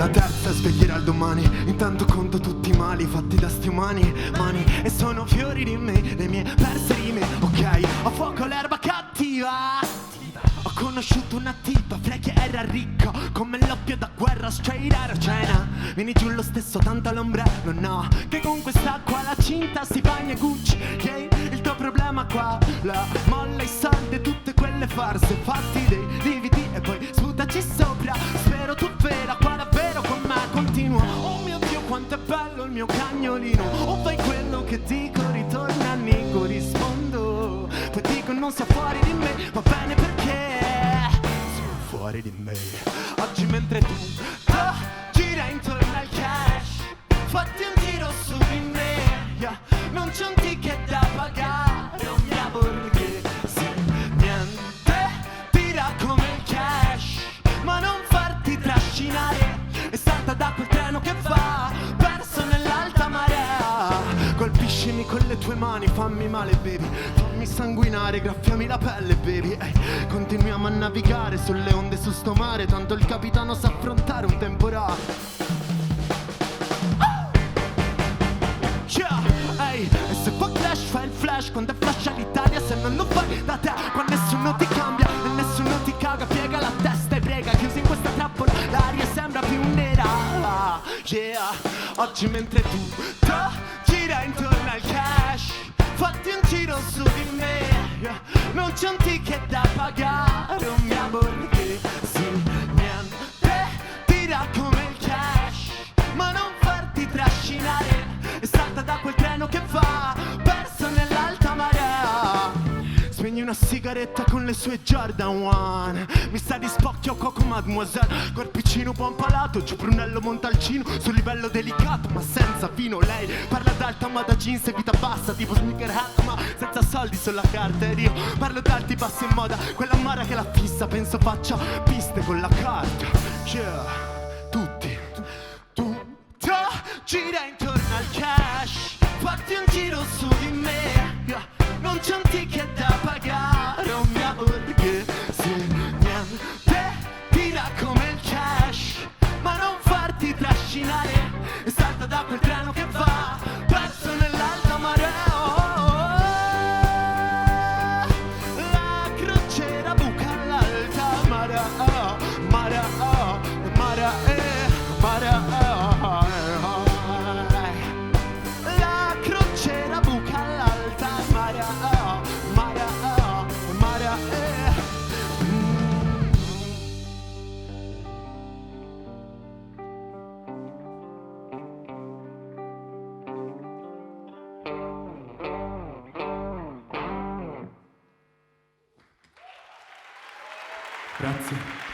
La terza sveglierà il domani, intanto conto tutti i mali fatti da sti umani, mani. E sono fiori di me, le mie perse rime. Ok, ho fuoco l'erba cattiva. Ho conosciuto una tipa, che era ricca come l'oppio da guerra, straight out of China. Vieni giù lo stesso, tanto l'ombrello no, che con quest'acqua la cinta si bagna Gucci. Yeah, il tuo problema qua, la molla i soldi e tutte quelle farse fatti dei lividi e poi sputaci sopra. Spero tu vera, qua davvero con me continua. Oh mio Dio quanto è bello il mio cagnolino. O fai quello che dico, ritorna amico, rispondo. Poi dico non sia fuori di me, va bene perché sono fuori di me. Oggi mentre tu gira intorno al cash, fatti un giro su di me, yeah. Non c'è un ticket da pagare, un mia borghese, niente tira come il cash, ma non farti trascinare e salta da quel treno che va perso nell'alta marea. Colpiscimi con le tue mani, fammi male baby, fammi sanguinare, graffiami la pelle baby. Continuiamo a navigare sulle onde su sto mare, tanto il capitano sa affrontare un temporale. E se fa flash fai il flash quando è flash all'Italia, se non lo fai da te quando nessuno ti cambia e nessuno ti caga, piega la testa e prega, chiusi in questa trappola l'aria sembra più nera. Yeah, oggi mentre tu gira intorno al cash, fatti un giro su di me, yeah. Non c'è un ticket da pagare, un mia borghese, niente tira come il cash, ma non farti trascinare e salta da quel treno che va perso nell'alta marea. Spegni una sigaretta con le sue Jordan 1, mi sta di spocchio Coco Mademoiselle, corpicino buon palato, giù Brunello Montalcino, sul livello delicato ma senza vino. Lei parla d'alta moda jeans e vita bassa, tipo sneaker hat ma senza soldi sulla carta. Ed io parlo d'alti bassi in moda, quella mara che la fissa, penso faccia piste con la carta. Yeah, tutti gira intorno al cash, fatti un giro su di me, yeah. Non c'è un ticket da pagare, un mia borghese, niente tira come il cash, ma non farti trascinare e salta da quel treno che va perso nell'alta marea. La crociera buca all'alta marea, marea, marea, marea. Grazie.